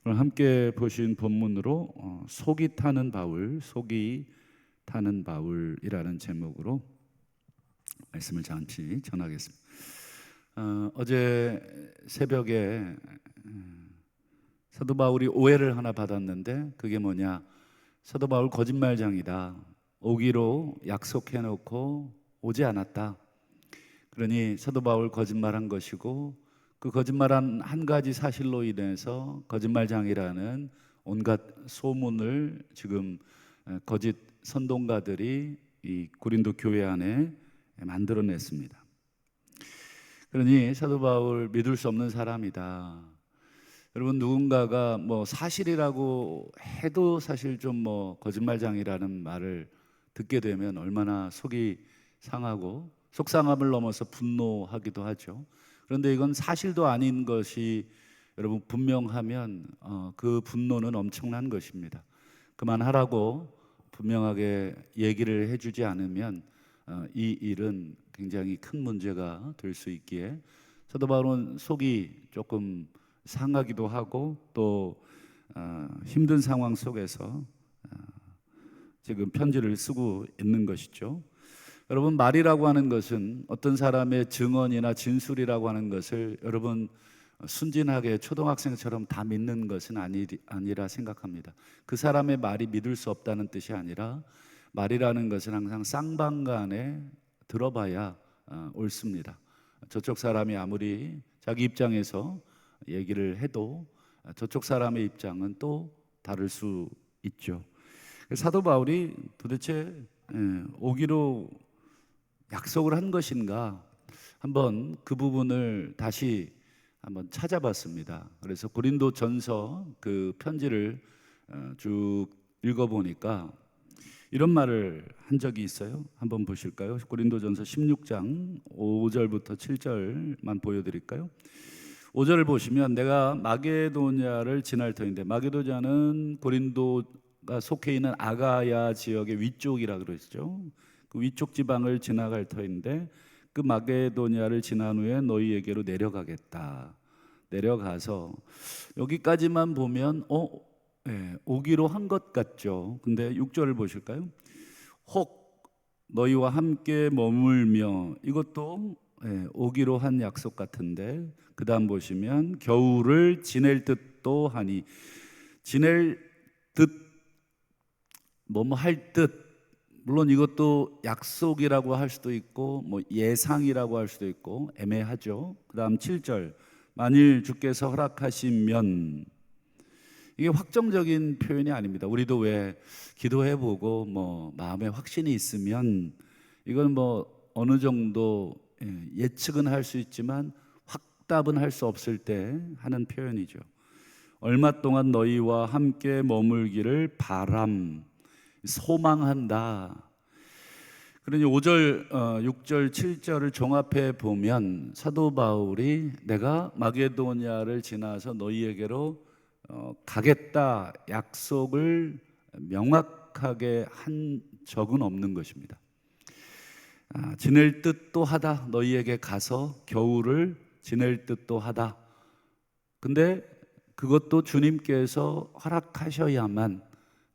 오늘 함께 보신 본문으로 속이 타는 바울이라는 제목으로 말씀을 잠시 전하겠습니다. 어제 새벽에 사도 바울이 오해를 하나 받았는데, 그게 뭐냐, 사도 바울 거짓말장이다, 오기로 약속해놓고 오지 않았다. 그러니 사도 바울 거짓말한 것이고, 그 거짓말한 한 가지 사실로 인해서 거짓말장이라는 온갖 소문을 지금 거짓 선동가들이 이 고린도 교회 안에 만들어냈습니다. 그러니 사도 바울 믿을 수 없는 사람이다. 여러분, 누군가가 사실이라고 해도 사실 좀 거짓말장이라는 말을 듣게 되면 얼마나 속이 상하고 속상함을 넘어서 분노하기도 하죠. 그런데 이건 사실도 아닌 것이 여러분 분명하면 그 분노는 엄청난 것입니다. 그만하라고 분명하게 얘기를 해주지 않으면 이 일은 굉장히 큰 문제가 될 수 있기에 사도 바울은 속이 조금 상하기도 하고 또 힘든 상황 속에서 지금 편지를 쓰고 있는 것이죠. 여러분, 말이라고 하는 것은 어떤 사람의 증언이나 진술이라고 하는 것을 여러분 순진하게 초등학생처럼 다 믿는 것은 아니라 생각합니다. 그 사람의 말이 믿을 수 없다는 뜻이 아니라, 말이라는 것은 항상 쌍방간에 들어봐야 옳습니다. 저쪽 사람이 아무리 자기 입장에서 얘기를 해도 저쪽 사람의 입장은 또 다를 수 있죠. 사도 바울이 도대체 오기로 약속을 한 것인가, 한번 그 부분을 다시 한번 찾아봤습니다. 그래서 고린도전서 그 편지를 쭉 읽어보니까 이런 말을 한 적이 있어요. 한번 보실까요? 고린도전서 16장 5절부터 7절만 보여드릴까요? 5절을 보시면, 내가 마게도냐를 지날 터인데, 마게도냐는 고린도가 속해 있는 아가야 지역의 위쪽이라 그러죠. 그 위쪽 지방을 지나갈 터인데, 그 마게도냐를 지난 후에 너희에게로 내려가겠다. 내려가서 여기까지만 보면 오기로 한 것 같죠. 근데 6절을 보실까요? 혹 너희와 함께 머물며, 이것도 오기로 한 약속 같은데, 그 다음 보시면 겨울을 지낼 듯도 하니, 지낼 듯, 할 듯, 물론 이것도 약속이라고 할 수도 있고 예상이라고 할 수도 있고 애매하죠. 그 다음 7절, 만일 주께서 허락하시면, 이게 확정적인 표현이 아닙니다. 우리도 왜 기도해보고 마음에 확신이 있으면 이건 어느 정도 예측은 할 수 있지만 확답은 할 수 없을 때 하는 표현이죠. 얼마 동안 너희와 함께 머물기를 소망한다. 그러니 5절, 6절, 7절을 종합해 보면 사도 바울이 내가 마게도냐를 지나서 너희에게로 가겠다 약속을 명확하게 한 적은 없는 것입니다. 지낼 듯도 하다, 너희에게 가서 겨울을 지낼 듯도 하다. 근데 그것도 주님께서 허락하셔야만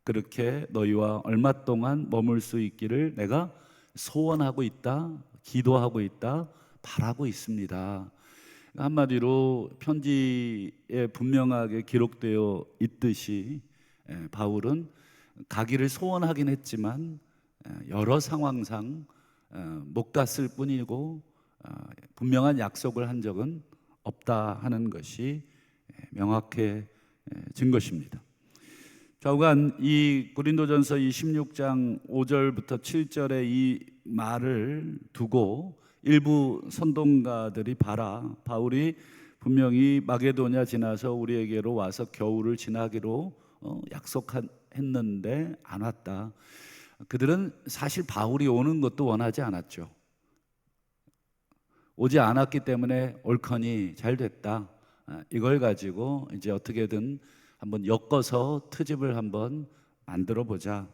그렇게 너희와 얼마 동안 머물 수 있기를 내가 소원하고 있다, 기도하고 있다, 바라고 있습니다. 한마디로 편지에 분명하게 기록되어 있듯이 바울은 가기를 소원하긴 했지만 여러 상황상 못 갔을 뿐이고 분명한 약속을 한 적은 없다 하는 것이 명확해진 것입니다. 좌우간 이 고린도전서 16장 5절부터 7절의 이 말을 두고 일부 선동가들이 바울이 분명히 마게도냐 지나서 우리에게로 와서 겨울을 지나기로 약속했는데 안 왔다. 그들은 사실 바울이 오는 것도 원하지 않았죠. 오지 않았기 때문에 옳거니 잘 됐다. 이걸 가지고 이제 어떻게든 한번 엮어서 트집을 한번 만들어 보자.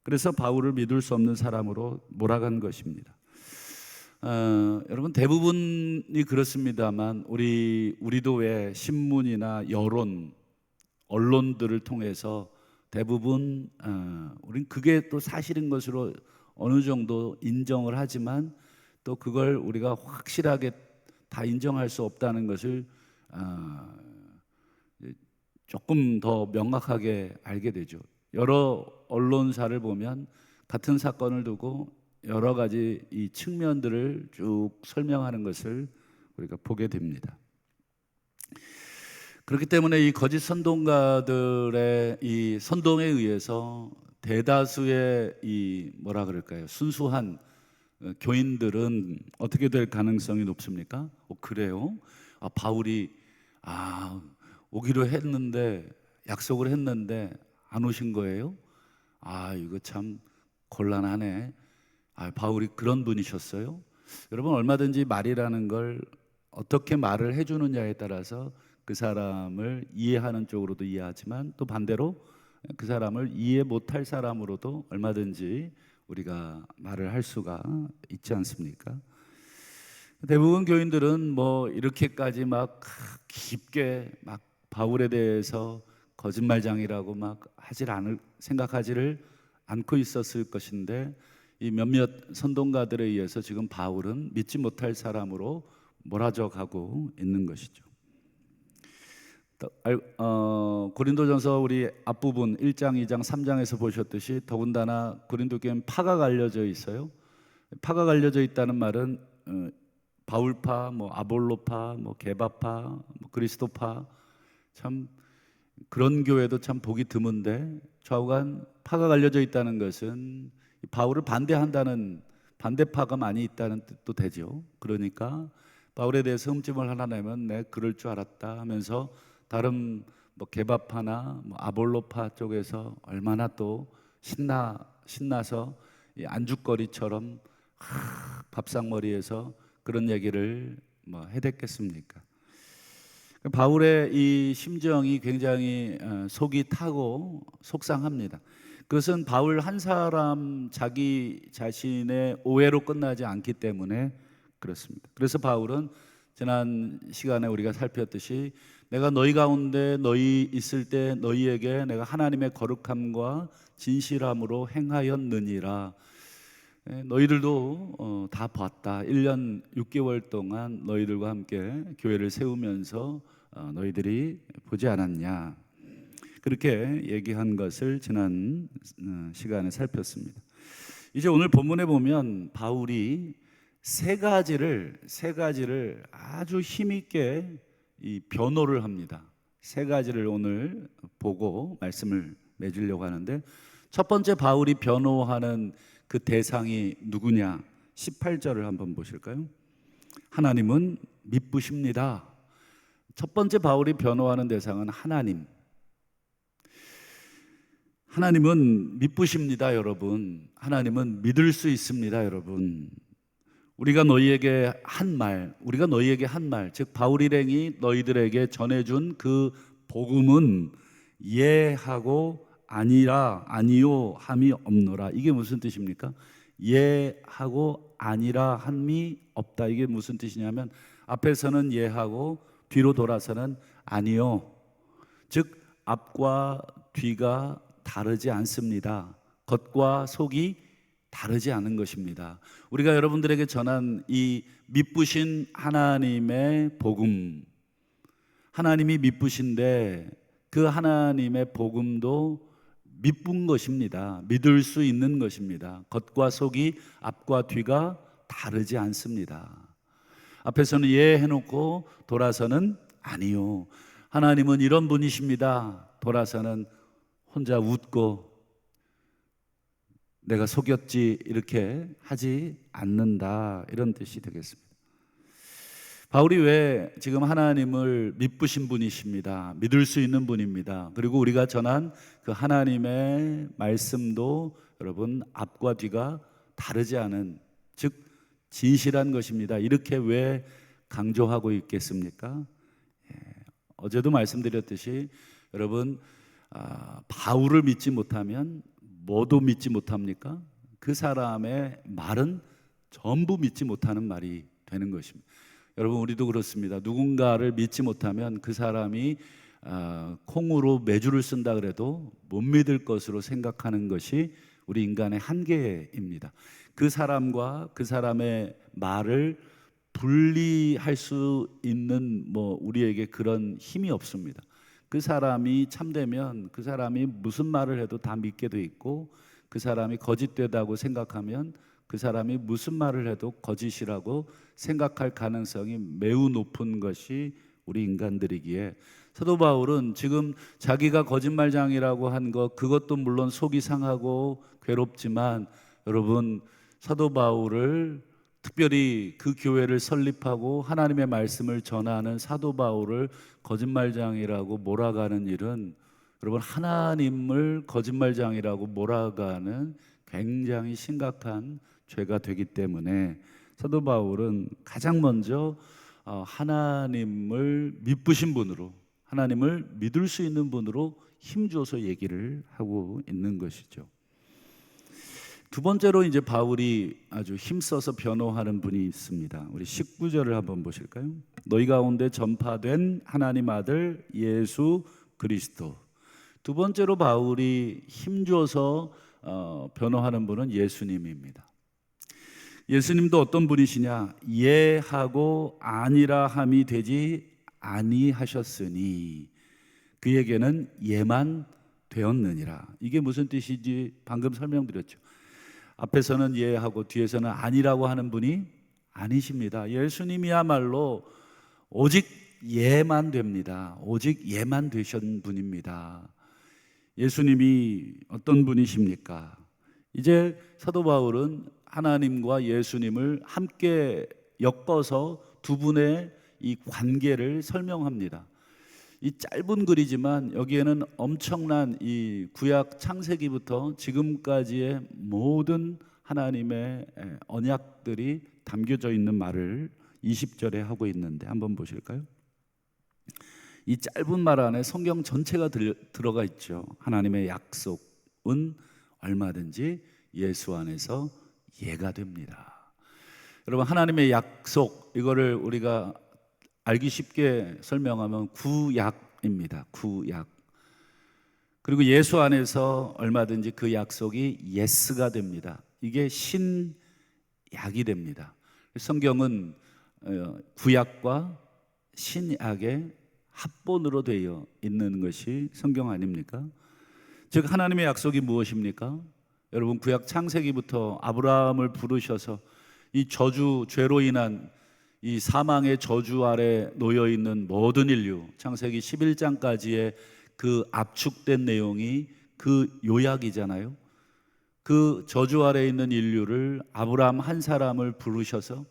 그래서 바울을 믿을 수 없는 사람으로 몰아간 것입니다. 여러분, 대부분이 그렇습니다만 우리도 왜 신문이나 여론, 언론들을 통해서 대부분 우린 그게 또 사실인 것으로 어느 정도 인정을 하지만 또 그걸 우리가 확실하게 다 인정할 수 없다는 것을 조금 더 명확하게 알게 되죠. 여러 언론사를 보면 같은 사건을 두고 여러 가지 이 측면들을 쭉 설명하는 것을 우리가 보게 됩니다. 그렇기 때문에 이 거짓 선동가들의 이 선동에 의해서 대다수의 이 뭐라 그럴까요? 순수한 교인들은 어떻게 될 가능성이 높습니까? 그래요? 바울이 오기로 했는데 약속을 했는데 안 오신 거예요? 이거 참 곤란하네. 바울이 그런 분이셨어요? 여러분, 얼마든지 말이라는 걸 어떻게 말을 해주느냐에 따라서 그 사람을 이해하는 쪽으로도 이해하지만 또 반대로 그 사람을 이해 못할 사람으로도 얼마든지 우리가 말을 할 수가 있지 않습니까? 대부분 교인들은 뭐 이렇게까지 막 깊게 막 바울에 대해서 거짓말장이라고 막 생각하지를 않고 있었을 것인데 이 몇몇 선동가들에 의해서 지금 바울은 믿지 못할 사람으로 몰아져 가고 있는 것이죠. 고린도전서 우리 앞부분 1장, 2장, 3장에서 보셨듯이 더군다나 고린도 교회는 파가 갈려져 있어요. 파가 갈려져 있다는 말은 바울파, 뭐 아볼로파, 뭐 게바파, 뭐 그리스도파, 참 그런 교회도 참 보기 드문데 좌우간 파가 갈려져 있다는 것은 바울을 반대한다는 반대파가 많이 있다는 뜻도 되죠. 그러니까 바울에 대해서 흠집을 하나 내면 내 그럴 줄 알았다 하면서 다른 뭐 게바파나 뭐 아볼로파 쪽에서 얼마나 또 신나서 이 안주거리처럼 밥상머리에서 그런 얘기를 뭐 해댔겠습니까? 바울의 이 심정이 굉장히 속이 타고 속상합니다. 그것은 바울 한 사람 자기 자신의 오해로 끝나지 않기 때문에 그렇습니다. 그래서 바울은 지난 시간에 우리가 살폈듯이 내가 너희 가운데 너희 있을 때 너희에게 내가 하나님의 거룩함과 진실함으로 행하였느니라. 너희들도 다 봤다. 1년 6개월 동안 너희들과 함께 교회를 세우면서 너희들이 보지 않았냐. 그렇게 얘기한 것을 지난 시간에 살폈습니다. 이제 오늘 본문에 보면 바울이 세 가지를 아주 힘있게 이 변호를 합니다. 세 가지를 오늘 보고 말씀을 맺으려고 하는데 첫 번째 바울이 변호하는 그 대상이 누구냐? 18절을 한번 보실까요? 하나님은 미쁘십니다. 첫 번째 바울이 변호하는 대상은 하나님. 하나님은 미쁘십니다, 여러분. 하나님은 믿을 수 있습니다, 여러분. 우리가 너희에게 한 말, 즉 바울 일행이 너희들에게 전해준 그 복음은 예하고 아니요 함이 없노라. 이게 무슨 뜻입니까? 예하고 아니라 함이 없다. 이게 무슨 뜻이냐면 앞에서는 예하고 뒤로 돌아서는 아니요. 즉 앞과 뒤가 다르지 않습니다. 겉과 속이 다르지 않은 것입니다. 우리가 여러분들에게 전한 이 미쁘신 하나님의 복음, 하나님이 미쁘신데 그 하나님의 복음도 미쁜 것입니다. 믿을 수 있는 것입니다. 겉과 속이 앞과 뒤가 다르지 않습니다. 앞에서는 예 해놓고 돌아서는 아니요. 하나님은 이런 분이십니다. 돌아서는 혼자 웃고 내가 속였지 이렇게 하지 않는다, 이런 뜻이 되겠습니다. 바울이 왜 지금 하나님을 미쁘신 분이십니다, 믿을 수 있는 분입니다, 그리고 우리가 전한 그 하나님의 말씀도 여러분 앞과 뒤가 다르지 않은, 즉 진실한 것입니다, 이렇게 왜 강조하고 있겠습니까? 어제도 말씀드렸듯이 여러분 바울을 믿지 못하면 뭐도 믿지 못합니까? 그 사람의 말은 전부 믿지 못하는 말이 되는 것입니다. 여러분 우리도 그렇습니다. 누군가를 믿지 못하면 그 사람이 콩으로 메주를 쓴다 그래도 못 믿을 것으로 생각하는 것이 우리 인간의 한계입니다. 그 사람과 그 사람의 말을 분리할 수 있는 우리에게 그런 힘이 없습니다. 그 사람이 참되면 그 사람이 무슨 말을 해도 다 믿게 돼 있고, 그 사람이 거짓되다고 생각하면 그 사람이 무슨 말을 해도 거짓이라고 생각할 가능성이 매우 높은 것이 우리 인간들이기에, 사도 바울은 지금 자기가 거짓말장이라고 한 것, 그것도 물론 속이 상하고 괴롭지만, 여러분, 사도 바울을, 특별히 그 교회를 설립하고 하나님의 말씀을 전하는 사도 바울을 거짓말장이라고 몰아가는 일은, 여러분, 하나님을 거짓말장이라고 몰아가는 굉장히 심각한 죄가 되기 때문에, 사도 바울은 가장 먼저 하나님을 믿으신 분으로, 하나님을 믿을 수 있는 분으로 힘줘서 얘기를 하고 있는 것이죠. 두 번째로 이제 바울이 아주 힘써서 변호하는 분이 있습니다. 우리 19절을 한번 보실까요? 너희 가운데 전파된 하나님 아들 예수 그리스도. 두 번째로 바울이 힘줘서 변호하는 분은 예수님입니다. 예수님도 어떤 분이시냐? 예하고 아니라 함이 되지 아니하셨으니 그에게는 예만 되었느니라. 이게 무슨 뜻인지 방금 설명드렸죠. 앞에서는 예하고 뒤에서는 아니라고 하는 분이 아니십니다. 예수님이야말로 오직 예만 됩니다. 오직 예만 되신 분입니다. 예수님이 어떤 분이십니까? 이제 사도 바울은 하나님과 예수님을 함께 엮어서 두 분의 이 관계를 설명합니다. 이 짧은 글이지만 여기에는 엄청난 이 구약 창세기부터 지금까지의 모든 하나님의 언약들이 담겨져 있는 말을 20절에 하고 있는데, 한번 보실까요? 이 짧은 말 안에 성경 전체가 들어가 있죠. 하나님의 약속은 얼마든지 예수 안에서 예가 됩니다. 여러분, 하나님의 약속, 이거를 우리가 알기 쉽게 설명하면 구약입니다. 구약. 그리고 예수 안에서 얼마든지 그 약속이 예스가 됩니다. 이게 신약이 됩니다. 성경은 구약과 신약의 합본으로 되어 있는 것이 성경 아닙니까? 즉 하나님의 약속이 무엇입니까? 여러분, 구약 창세기부터 아브라함을 부르셔서 이 저주, 죄로 인한 이 사망의 저주 아래 놓여 있는 모든 인류, 창세기 11장까지의 그 압축된 내용이 그 요약이잖아요. 그 저주 아래 있는 인류를 아브라함 한 사람을 부르셔서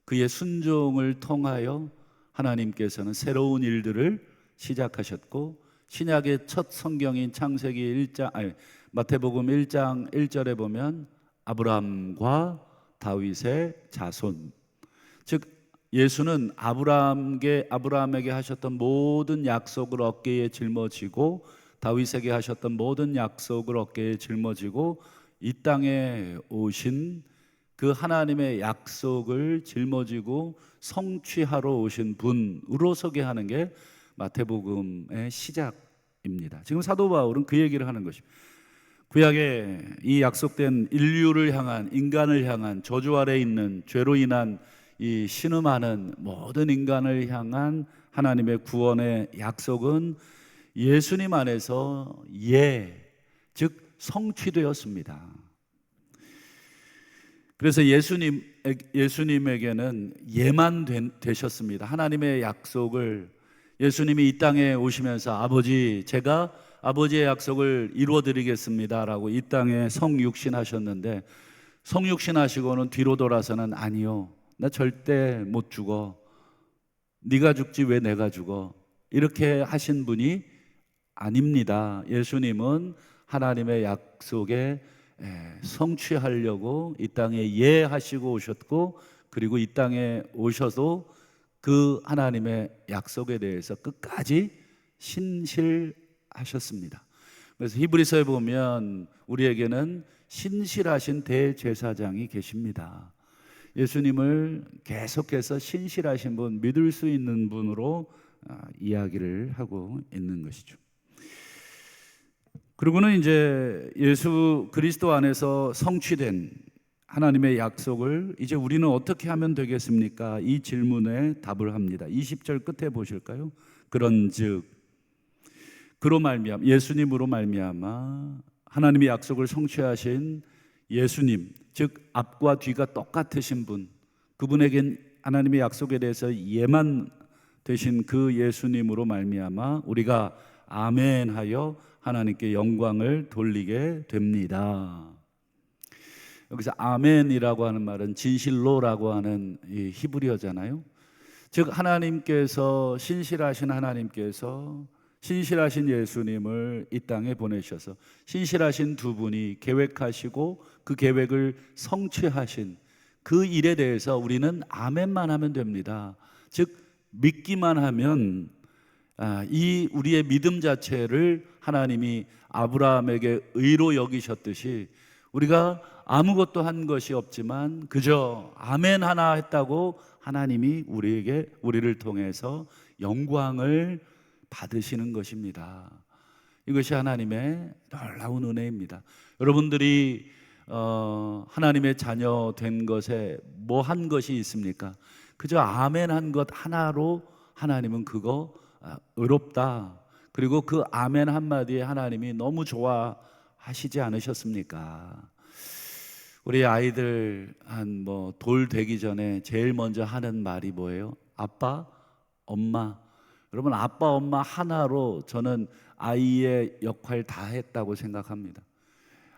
그의 순종을 통하여 하나님께서는 새로운 일들을 시작하셨고, 신약의 첫 성경인 창세기 1장, 마태복음 1장 1절에 보면 아브라함과 다윗의 자손, 즉 예수는 아브라함에게 하셨던 모든 약속을 어깨에 짊어지고, 다윗에게 하셨던 모든 약속을 어깨에 짊어지고 이 땅에 오신 그 하나님의 약속을 짊어지고 성취하러 오신 분으로 소개하는 게 마태복음의 시작입니다. 지금 사도 바울은 그 얘기를 하는 것입니다. 구약의 이 약속된 인류를 향한, 인간을 향한, 저주 아래 있는 죄로 인한 이 신음하는 모든 인간을 향한 하나님의 구원의 약속은 예수님 안에서 즉 성취되었습니다. 그래서 예수님에게는 예만 되셨습니다. 하나님의 약속을, 예수님이 이 땅에 오시면서 제가 아버지의 약속을 이루어드리겠습니다 라고 이 땅에 성육신하셨는데, 성육신하시고는 뒤로 돌아서는 아니요, 나 절대 못 죽어, 네가 죽지 왜 내가 죽어, 이렇게 하신 분이 아닙니다. 예수님은 하나님의 약속에 성취하려고 이 땅에 예하시고 오셨고, 그리고 이 땅에 오셔도 그 하나님의 약속에 대해서 끝까지 신실하셨습니다. 그래서 히브리서에 보면 우리에게는 신실하신 대제사장이 계십니다. 예수님을 계속해서 신실하신 분, 믿을 수 있는 분으로 이야기를 하고 있는 것이죠. 그리고는 이제 예수 그리스도 안에서 성취된 하나님의 약속을 이제 우리는 어떻게 하면 되겠습니까? 이 질문에 답을 합니다. 20절 끝에 보실까요? 그런즉 그로 말미암아 예수님으로 말미암아 하나님의 약속을 성취하신 예수님, 즉 앞과 뒤가 똑같으신 분, 그분에겐 하나님의 약속에 대해서 예만 되신 그 예수님으로 말미암아 우리가 아멘하여 하나님께 영광을 돌리게 됩니다. 여기서 아멘이라고 하는 말은 진실로라고 하는 이 히브리어잖아요. 즉 하나님께서 신실하신 하나님께서 신실하신 예수님을 이 땅에 보내셔서 신실하신 두 분이 계획하시고 그 계획을 성취하신 그 일에 대해서 우리는 아멘만 하면 됩니다. 즉 믿기만 하면 이 우리의 믿음 자체를 하나님이 아브라함에게 의로 여기셨듯이 우리가 아무것도 한 것이 없지만 그저 아멘 하나 했다고 하나님이 우리를 통해서 영광을 받으시는 것입니다. 이것이 하나님의 놀라운 은혜입니다. 여러분들이 하나님의 자녀 된 것에 뭐 한 것이 있습니까? 그저 아멘 한 것 하나로 하나님은 그거 의롭다. 그리고 그 아멘 한마디에 하나님이 너무 좋아하시지 않으셨습니까? 우리 아이들 한 돌 되기 전에 제일 먼저 하는 말이 뭐예요? 아빠, 엄마. 여러분 아빠, 엄마 하나로 저는 아이의 역할 다 했다고 생각합니다.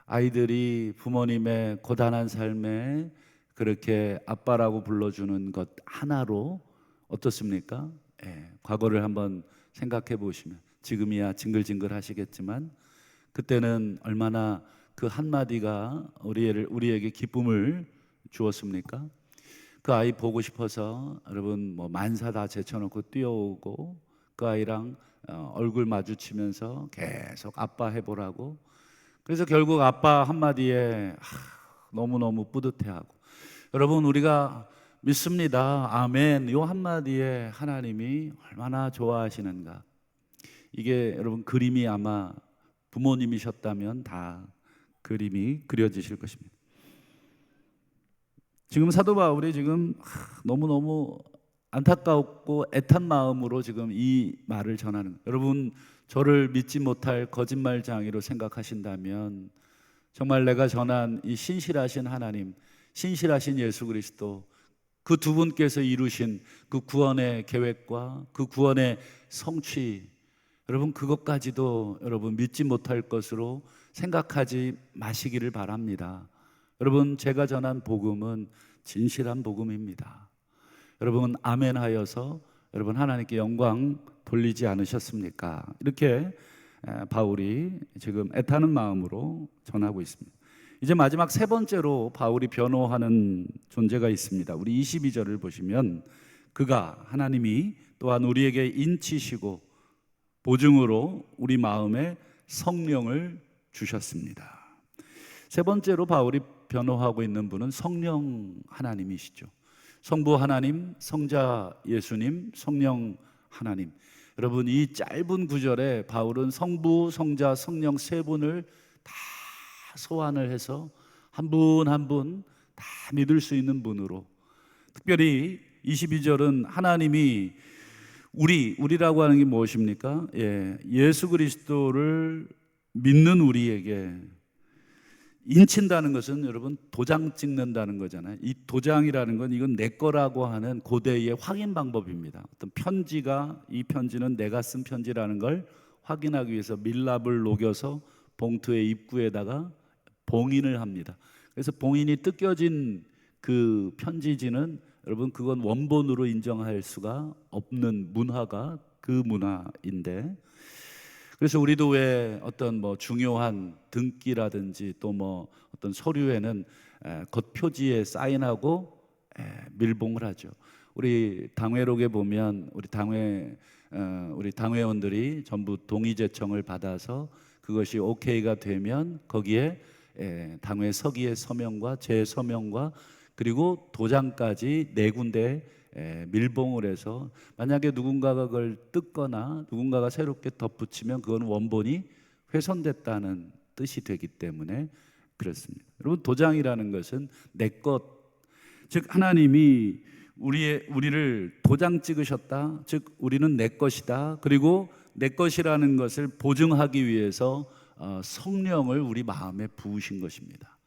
아이들이 부모님의 고단한 삶에 그렇게 아빠라고 불러주는 것 하나로 어떻습니까? 과거를 한번 생각해 보시면 지금이야 징글징글 하시겠지만 그때는 얼마나 그 한마디가 우리에게 기쁨을 주었습니까? 그 아이 보고 싶어서 여러분 만사 다 제쳐놓고 뛰어오고 그 아이랑 얼굴 마주치면서 계속 아빠 해보라고. 그래서 결국 아빠 한마디에 너무너무 뿌듯해하고. 여러분 우리가 믿습니다. 아멘. 이 한마디에 하나님이 얼마나 좋아하시는가. 이게 여러분 그림이 아마 부모님이셨다면 다 그림이 그려지실 것입니다. 지금 사도 바울이 지금 너무너무 안타깝고 애탄 마음으로 지금 이 말을 전하는 거예요. 여러분 저를 믿지 못할 거짓말장이로 생각하신다면 정말 내가 전한 이 신실하신 하나님, 신실하신 예수 그리스도 그 두 분께서 이루신 그 구원의 계획과 그 구원의 성취, 여러분 그것까지도 여러분 믿지 못할 것으로 생각하지 마시기를 바랍니다. 여러분 제가 전한 복음은 진실한 복음입니다. 여러분 아멘 하여서 여러분 하나님께 영광 돌리지 않으셨습니까? 이렇게 바울이 지금 애타는 마음으로 전하고 있습니다. 이제 마지막 세 번째로 바울이 변호하는 존재가 있습니다. 우리 22절을 보시면 그가 하나님이 또한 우리에게 인치시고 보증으로 우리 마음에 성령을 주셨습니다. 세 번째로 바울이 변호하고 있는 분은 성령 하나님이시죠. 성부 하나님, 성자 예수님, 성령 하나님. 여러분 이 짧은 구절에 바울은 성부, 성자, 성령 세 분을 다 소환을 해서 한 분 한 분 다 믿을 수 있는 분으로, 특별히 22절은 하나님이 우리라고 하는 게 무엇입니까? 예수 그리스도를 믿는 우리에게 인친다는 것은 여러분 도장 찍는다는 거잖아요. 이 도장이라는 건 이건 내 거라고 하는 고대의 확인 방법입니다. 어떤 편지가 이 편지는 내가 쓴 편지라는 걸 확인하기 위해서 밀랍을 녹여서 봉투의 입구에다가 봉인을 합니다. 그래서 봉인이 뜯겨진 그 편지지는 여러분 그건 원본으로 인정할 수가 없는 문화가 그 문화인데, 그래서 우리도 왜 어떤 중요한 등기라든지 또 어떤 서류에는 겉표지에 사인하고 밀봉을 하죠. 우리 당회록에 보면 우리 당회원들이 전부 동의 제청을 받아서 그것이 오케이가 되면 거기에 당회 서기의 서명과 제 서명과 그리고 도장까지 네 군데 밀봉을 해서 만약에 누군가가 그걸 뜯거나 누군가가 새롭게 덧붙이면 그건 원본이 훼손됐다는 뜻이 되기 때문에 그렇습니다. 여러분, 도장이라는 것은 내 것, 즉 하나님이 우리를 도장 찍으셨다. 즉 우리는 내 것이다. 그리고 내 것이라는 것을 보증하기 위해서 성령을 우리 마음에 부으신 것입니다.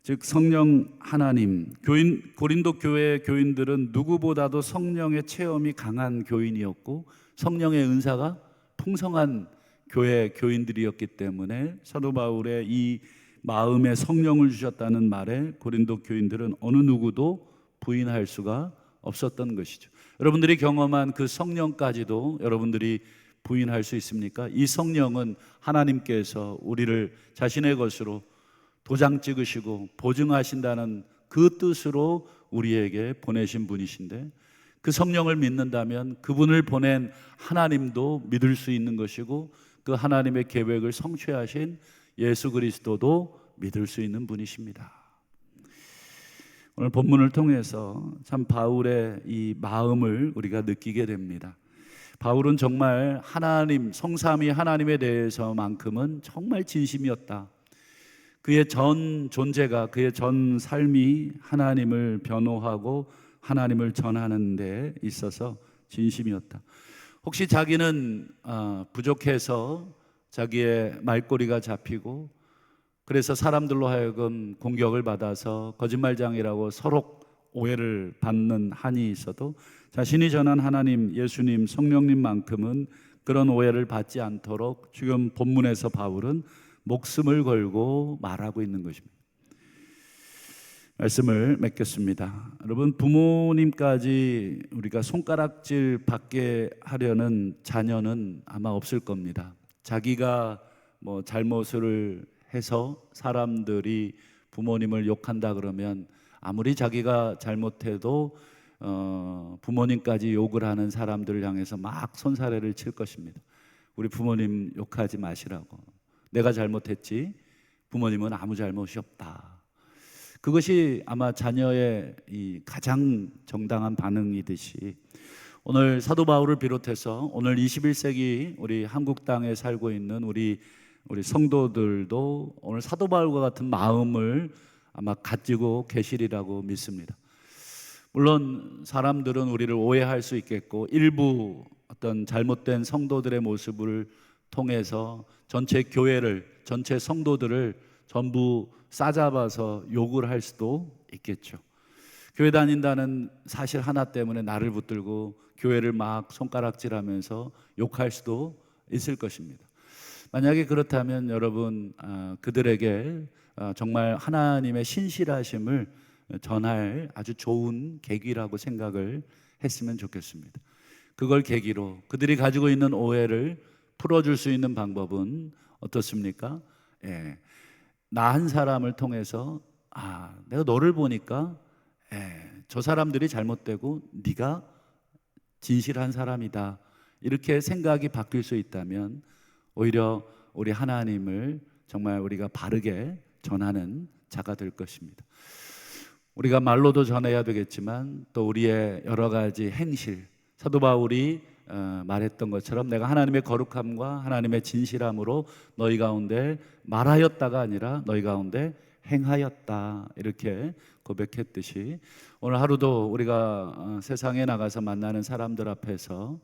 즉 성령 하나님, 고린도 교회의 교인들은 누구보다도 성령의 체험이 강한 교인이었고 성령의 은사가 풍성한 교회 교인들이었기 때문에 사도 바울의 이 마음에 성령을 주셨다는 말에 고린도 교인들은 어느 누구도 부인할 수가 없었던 것이죠. 여러분들이 경험한 그 성령까지도 여러분들이 부인할 수 있습니까? 이 성령은 하나님께서 우리를 자신의 것으로 도장 찍으시고 보증하신다는 그 뜻으로 우리에게 보내신 분이신데, 그 성령을 믿는다면 그분을 보낸 하나님도 믿을 수 있는 것이고 그 하나님의 계획을 성취하신 예수 그리스도도 믿을 수 있는 분이십니다. 오늘 본문을 통해서 참 바울의 이 마음을 우리가 느끼게 됩니다. 바울은 정말 하나님, 성삼위 하나님에 대해서만큼은 정말 진심이었다. 그의 전 존재가, 그의 전 삶이 하나님을 변호하고 하나님을 전하는 데 있어서 진심이었다. 혹시 자기는 부족해서 자기의 말꼬리가 잡히고 그래서 사람들로 하여금 공격을 받아서 거짓말장이라고 서로 오해를 받는 한이 있어도 자신이 전한 하나님, 예수님, 성령님만큼은 그런 오해를 받지 않도록 지금 본문에서 바울은 목숨을 걸고 말하고 있는 것입니다. 말씀을 맺겠습니다. 여러분, 부모님까지 우리가 손가락질 받게 하려는 자녀는 아마 없을 겁니다. 자기가 뭐 잘못을 해서 사람들이 부모님을 욕한다 그러면 아무리 자기가 잘못해도 부모님까지 욕을 하는 사람들을 향해서 막 손사래를 칠 것입니다. 우리 부모님 욕하지 마시라고. 내가 잘못했지 부모님은 아무 잘못이 없다. 그것이 아마 자녀의 이 가장 정당한 반응이듯이 오늘 사도 바울을 비롯해서 오늘 21세기 우리 한국 땅에 살고 있는 우리 성도들도 오늘 사도 바울과 같은 마음을 아마 가지고 계시리라고 믿습니다. 물론 사람들은 우리를 오해할 수 있겠고 일부 어떤 잘못된 성도들의 모습을 통해서 전체 교회를, 전체 성도들을 전부 싸잡아서 욕을 할 수도 있겠죠. 교회 다닌다는 사실 하나 때문에 나를 붙들고 교회를 막 손가락질하면서 욕할 수도 있을 것입니다. 만약에 그렇다면 여러분, 그들에게 정말 하나님의 신실하심을 전할 아주 좋은 계기라고 생각을 했으면 좋겠습니다. 그걸 계기로 그들이 가지고 있는 오해를 풀어줄 수 있는 방법은 어떻습니까? 나 한 사람을 통해서 내가 너를 보니까 저 사람들이 잘못되고 네가 진실한 사람이다, 이렇게 생각이 바뀔 수 있다면 오히려 우리 하나님을 정말 우리가 바르게 전하는 자가 될 것입니다. 우리가 말로도 전해야 되겠지만 또 우리의 여러 가지 행실, 사도 바울이 말했던 것처럼 내가 하나님의 거룩함과 하나님의 진실함으로 너희 가운데 말하였다가 아니라 너희 가운데 행하였다, 이렇게 고백했듯이 오늘 하루도 우리가 세상에 나가서 만나는 사람들 앞에서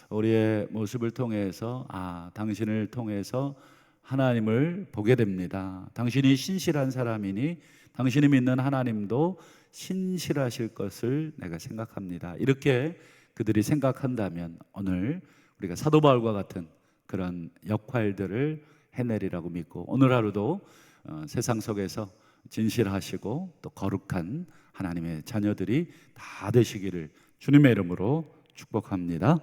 우리의 모습을 통해서 당신을 통해서 하나님을 보게 됩니다. 당신이 신실한 사람이니 당신이 믿는 하나님도 신실하실 것을 내가 생각합니다. 이렇게 그들이 생각한다면 오늘 우리가 사도 바울과 같은 그런 역할들을 해내리라고 믿고 오늘 하루도 세상 속에서 진실하시고 또 거룩한 하나님의 자녀들이 다 되시기를 주님의 이름으로 축복합니다.